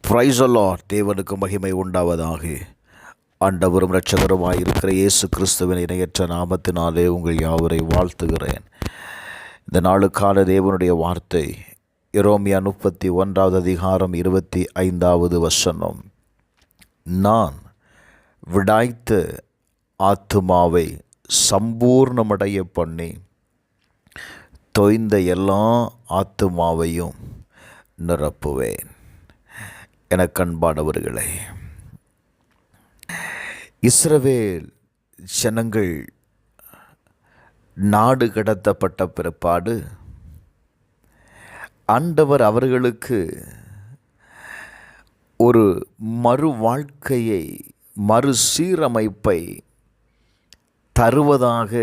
Praise the Lord. தேவனுக்கு மகிமை உண்டாவதாக. ஆண்டவரும் இரட்சகருமாய் இருக்கிற இயேசு கிறிஸ்துவின் இணையற்ற நாமத்தினாலே உங்கள் யாவரை வாழ்த்துகிறேன். இந்த நாளுக்கான தேவனுடைய வார்த்தை எரேமியா 31 அதிகாரம் 25 வசனம். நான் விடாய்த்த ஆத்துமாவை சம்பூர்ணமடைய பண்ணி தொய்ந்த எல்லா ஆத்துமாவையும் நிரப்புவேன். எனக்கு அன்பானவர்களே, இஸ்ரவேல் ஜனங்கள் நாடு கடத்தப்பட்ட பிற்பாடு ஆண்டவர் அவர்களுக்கு ஒரு மறு வாழ்க்கையை, மறுசீரமைப்பை தருவதாக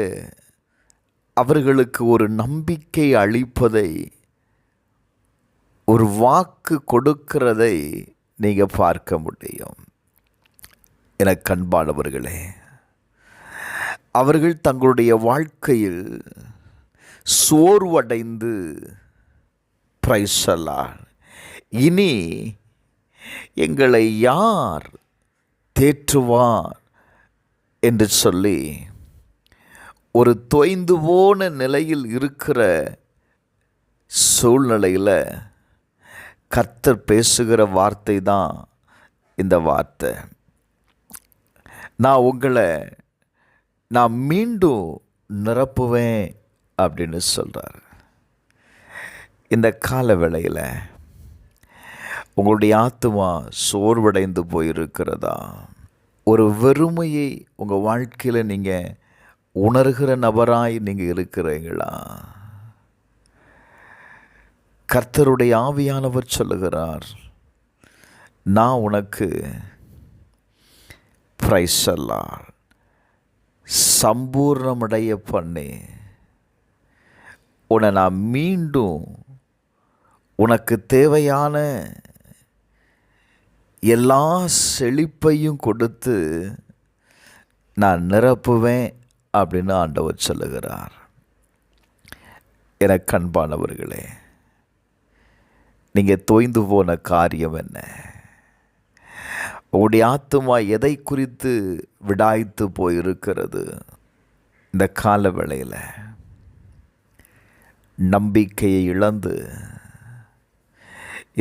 அவர்களுக்கு ஒரு நம்பிக்கை அளிப்பதை, ஒரு வாக்கு கொடுக்கிறதை நீங்கள் பார்க்க முடியும். எனக்கு அன்பானவர்களே, அவர்கள் தங்களுடைய வாழ்க்கையில் சோர்வடைந்து இனி எங்களை யார் தேற்றுவார் என்று சொல்லி ஒரு தொய்ந்து போன நிலையில் இருக்கிற சூழ்நிலையில் கர்த்தர் பேசுகிற வார்த்தை தான் இந்த வார்த்தை. நான் மீண்டும் நிரப்புவேன் அப்படின்னு சொல்கிறார். இந்த கால வேளையில் உங்களுடைய ஆத்துமா சோர்வடைந்து போயிருக்கிறதா? ஒரு வெறுமையை உங்கள் வாழ்க்கையில் நீங்கள் உணர்கிற நபராய் நீங்கள் இருக்கிறீங்களா? கர்த்தருடைய ஆவியானவர் சொல்லுகிறார், நான் உனக்கு சம்பூர்ணமடைய பண்ணி உன்னை நான் மீண்டும் உனக்கு தேவையான எல்லா செழிப்பையும் கொடுத்து நான் நிரப்புவேன் அப்படின்னு ஆண்டவர் சொல்லுகிறார். எனக்கு அன்பானவர்களே, நீங்கள் தொய்ந்து போன காரியம் என்ன? உங்களுடைய ஆத்துமா எதை குறித்து விடாய்த்து போயிருக்கிறது? இந்த கால வேளையில் நம்பிக்கையை இழந்து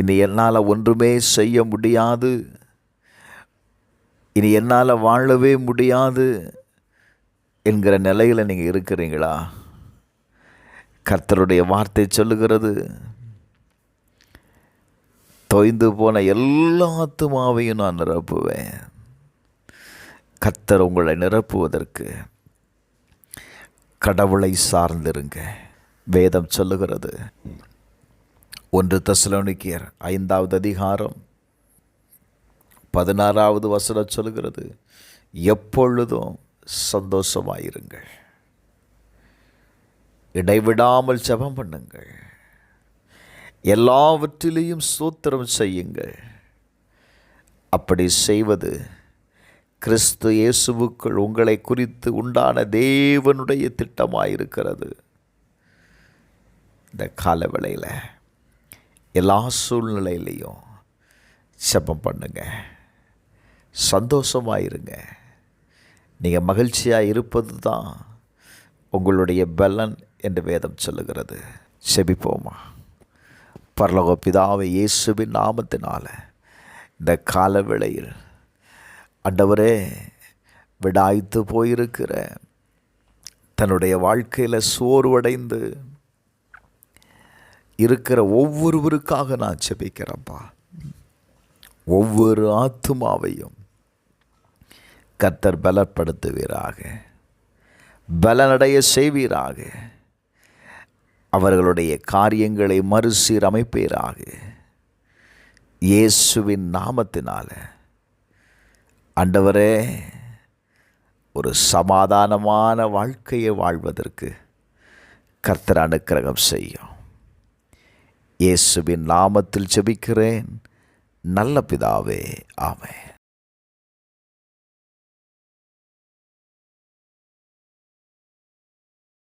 இனி என்னால் ஒன்றுமே செய்ய முடியாது, இனி என்னால் வாழவே முடியாது என்கிற நிலையில் நீங்கள் இருக்கிறீங்களா? கர்த்தருடைய வார்த்தை சொல்லுகிறது, தொய்ந்து போன எல்லா ஆத்துமாவையும் நான் நிரப்புவேன். கர்த்தர் உங்களை நிரப்புவதற்கு கடவுளை சார்ந்திருங்க. வேதம் சொல்லுகிறது, 1 தெசலோனிக்கேயர் 5 அதிகாரம் 16 வசனம் சொல்லுகிறது, எப்பொழுதும் சந்தோஷமாயிருங்கள், இடைவிடாமல் ஜெபம் பண்ணுங்கள், எல்லாவற்றிலேயும் ஸ்தோத்திரம் செய்யுங்கள். அப்படி செய்வது கிறிஸ்து இயேசுவுக்குள் உங்களை குறித்து உண்டான தேவனுடைய திட்டமாயிருக்கிறது. இந்த கால வேளையில் எல்லா சூழ்நிலையிலையும் ஜெபம் பண்ணுங்க, சந்தோஷமாயிருங்க. நீங்கள் மகிழ்ச்சியாக இருப்பது தான் உங்களுடைய பலன் என்று வேதம் சொல்லுகிறது. செபிப்போமா. பரலோக பிதாவே, இயேசுவின் நாமத்தினால இந்த கால வேளையில் ஆண்டவரே, விடாய்த்து போயிருக்கிற, தன்னுடைய வாழ்க்கையில் சோர்வடைந்து இருக்கிற ஒவ்வொருவருக்காக நான் ஜெபிக்கிறேன்ப்பா. ஒவ்வொரு ஆத்துமாவையும் கர்த்தர் பலப்படுத்துவீராக, பலனடைய செய்வீராக, அவர்களுடைய காரியங்களை மறுசீரமைப்பீராக. இயேசுவின் நாமத்தினால ஆண்டவரே, ஒரு சமாதானமான வாழ்க்கையை வாழ்வதற்கு கர்த்தர் அனுக்கிரகம் செய்யும். இயேசுவின் நாமத்தில் ஜெபிக்கிறேன் நல்ல பிதாவே, ஆமென்.